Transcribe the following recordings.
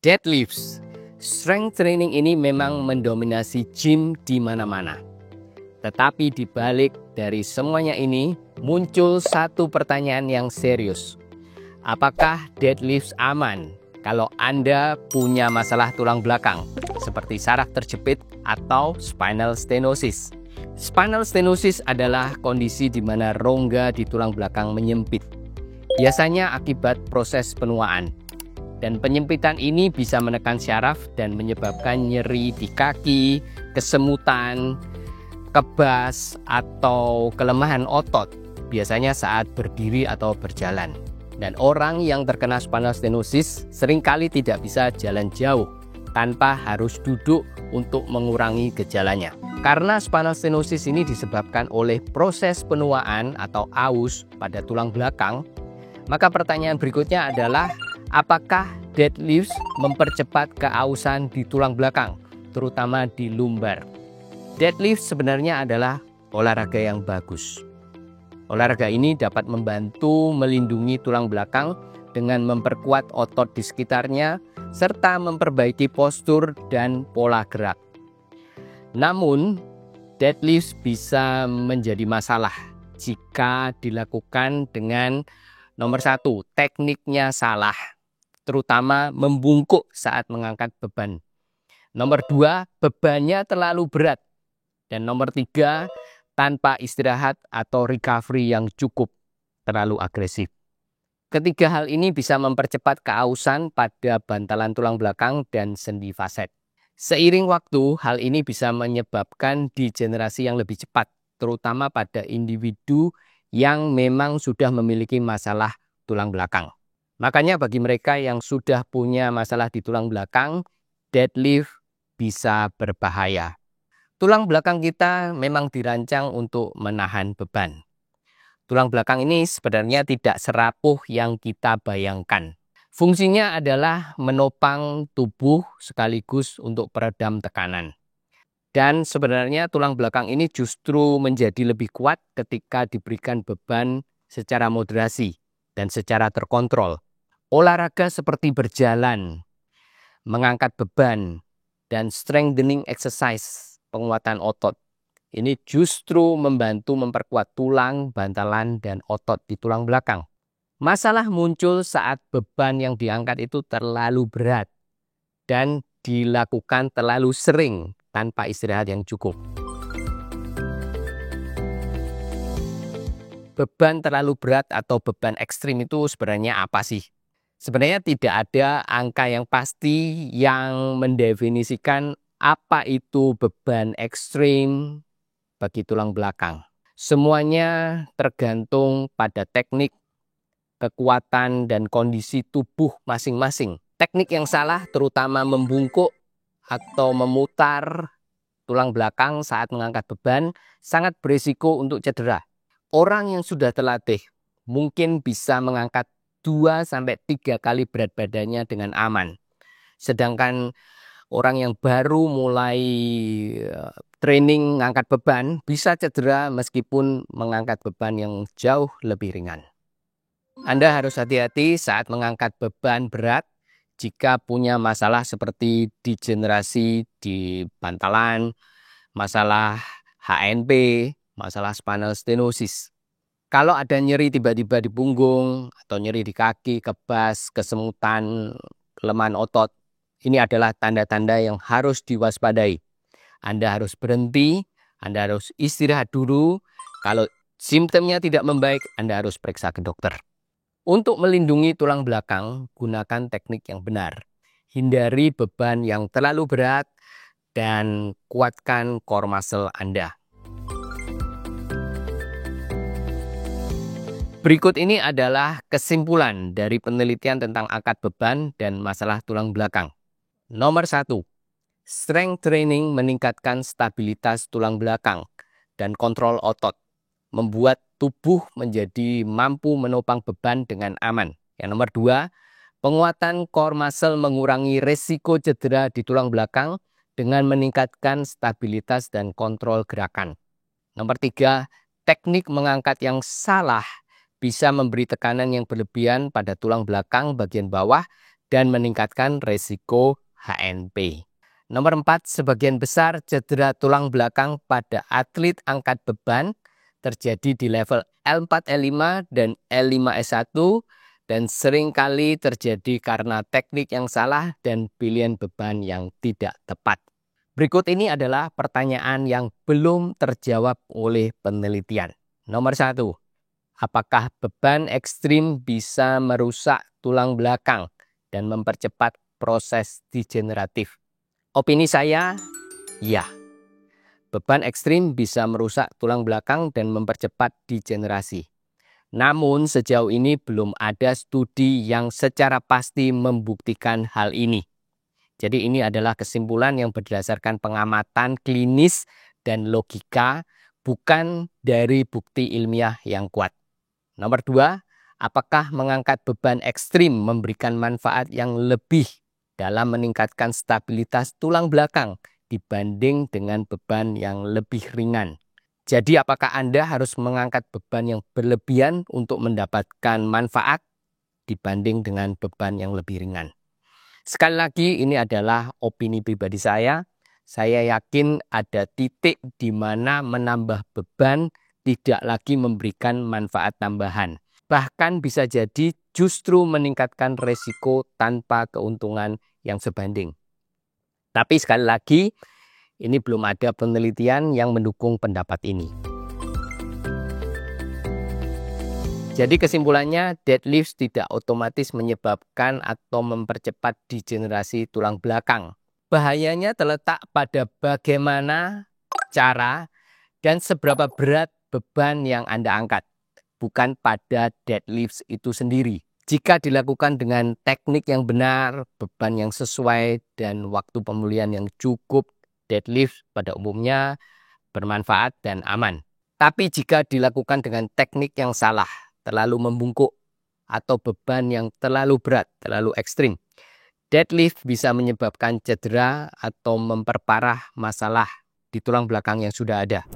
Deadlifts. Strength training ini memang mendominasi gym di mana-mana. Tetapi di balik dari semuanya ini muncul satu pertanyaan yang serius. Apakah deadlifts aman kalau Anda punya masalah tulang belakang seperti saraf terjepit atau spinal stenosis? Spinal stenosis adalah kondisi di mana rongga di tulang belakang menyempit. Biasanya akibat proses penuaan. Dan penyempitan ini bisa menekan syaraf dan menyebabkan nyeri di kaki, kesemutan, kebas, atau kelemahan otot, biasanya saat berdiri atau berjalan. Dan orang yang terkena spinal stenosis seringkali tidak bisa jalan jauh tanpa harus duduk untuk mengurangi gejalanya. Karena spinal stenosis ini disebabkan oleh proses penuaan atau aus pada tulang belakang, maka pertanyaan berikutnya adalah apakah deadlifts mempercepat keausan di tulang belakang, terutama di lumbar? Deadlift sebenarnya adalah olahraga yang bagus. Olahraga ini dapat membantu melindungi tulang belakang dengan memperkuat otot di sekitarnya, serta memperbaiki postur dan pola gerak. Namun, deadlift bisa menjadi masalah jika dilakukan dengan nomor 1, tekniknya salah, terutama membungkuk saat mengangkat beban. Nomor 2, bebannya terlalu berat. Dan nomor 3, tanpa istirahat atau recovery yang cukup, terlalu agresif. Ketiga hal ini bisa mempercepat keausan pada bantalan tulang belakang dan sendi faset. Seiring waktu, hal ini bisa menyebabkan degenerasi yang lebih cepat, terutama pada individu yang memang sudah memiliki masalah tulang belakang. Makanya bagi mereka yang sudah punya masalah di tulang belakang, deadlift bisa berbahaya. Tulang belakang kita memang dirancang untuk menahan beban. Tulang belakang ini sebenarnya tidak serapuh yang kita bayangkan. Fungsinya adalah menopang tubuh sekaligus untuk peredam tekanan. Dan sebenarnya tulang belakang ini justru menjadi lebih kuat ketika diberikan beban secara moderasi dan secara terkontrol. Olahraga seperti berjalan, mengangkat beban, dan strengthening exercise, penguatan otot, ini justru membantu memperkuat tulang, bantalan, dan otot di tulang belakang. Masalah muncul saat beban yang diangkat itu terlalu berat dan dilakukan terlalu sering tanpa istirahat yang cukup. Beban terlalu berat atau beban ekstrim itu sebenarnya apa sih? Sebenarnya tidak ada angka yang pasti yang mendefinisikan apa itu beban ekstrim bagi tulang belakang. Semuanya tergantung pada teknik, kekuatan, dan kondisi tubuh masing-masing. Teknik yang salah terutama membungkuk atau memutar tulang belakang saat mengangkat beban sangat berisiko untuk cedera. Orang yang sudah terlatih mungkin bisa mengangkat 2-3 kali berat badannya dengan aman. Sedangkan orang yang baru mulai training mengangkat beban bisa cedera meskipun mengangkat beban yang jauh lebih ringan. Anda harus hati-hati saat mengangkat beban berat jika punya masalah seperti degenerasi di bantalan, masalah HNP, masalah spinal stenosis. Kalau ada nyeri tiba-tiba di punggung atau nyeri di kaki, kebas, kesemutan, kelemahan otot, ini adalah tanda-tanda yang harus diwaspadai. Anda harus berhenti, Anda harus istirahat dulu. Kalau simptomnya tidak membaik, Anda harus periksa ke dokter. Untuk melindungi tulang belakang, gunakan teknik yang benar. Hindari beban yang terlalu berat dan kuatkan core muscle Anda. Berikut ini adalah kesimpulan dari penelitian tentang angkat beban dan masalah tulang belakang. Nomor 1, strength training meningkatkan stabilitas tulang belakang dan kontrol otot, membuat tubuh menjadi mampu menopang beban dengan aman. Yang nomor 2, penguatan core muscle mengurangi resiko cedera di tulang belakang dengan meningkatkan stabilitas dan kontrol gerakan. Nomor 3, teknik mengangkat yang salah bisa memberi tekanan yang berlebihan pada tulang belakang bagian bawah dan meningkatkan resiko HNP. Nomor 4, sebagian besar cedera tulang belakang pada atlet angkat beban terjadi di level L4, L5, dan L5S1 dan seringkali terjadi karena teknik yang salah dan pilihan beban yang tidak tepat. Berikut ini adalah pertanyaan yang belum terjawab oleh penelitian. Nomor 1, apakah beban ekstrim bisa merusak tulang belakang dan mempercepat proses degeneratif? Opini saya, ya. Beban ekstrim bisa merusak tulang belakang dan mempercepat degenerasi. Namun sejauh ini belum ada studi yang secara pasti membuktikan hal ini. Jadi ini adalah kesimpulan yang berdasarkan pengamatan klinis dan logika, bukan dari bukti ilmiah yang kuat. Nomor 2, apakah mengangkat beban ekstrim memberikan manfaat yang lebih dalam meningkatkan stabilitas tulang belakang dibanding dengan beban yang lebih ringan? Jadi apakah Anda harus mengangkat beban yang berlebihan untuk mendapatkan manfaat dibanding dengan beban yang lebih ringan? Sekali lagi, ini adalah opini pribadi saya. Saya yakin ada titik di mana menambah beban tidak lagi memberikan manfaat tambahan. Bahkan bisa jadi justru meningkatkan resiko tanpa keuntungan yang sebanding. Tapi sekali lagi, ini belum ada penelitian yang mendukung pendapat ini. Jadi kesimpulannya, deadlift tidak otomatis menyebabkan atau mempercepat degenerasi tulang belakang. Bahayanya terletak pada bagaimana cara dan seberapa berat beban yang Anda angkat, bukan pada deadlift itu sendiri. Jika dilakukan dengan teknik yang benar, beban yang sesuai, dan waktu pemulihan yang cukup, deadlift pada umumnya bermanfaat dan aman. Tapi jika dilakukan dengan teknik yang salah, terlalu membungkuk, atau beban yang terlalu berat, terlalu ekstrim, deadlift bisa menyebabkan cedera atau memperparah masalah di tulang belakang yang sudah ada.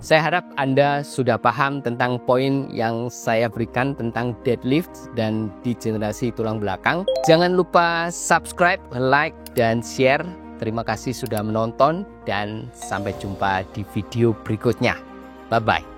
Saya harap Anda sudah paham tentang poin yang saya berikan tentang deadlift dan degenerasi tulang belakang. Jangan lupa subscribe, like, dan share. Terima kasih sudah menonton dan sampai jumpa di video berikutnya. Bye-bye.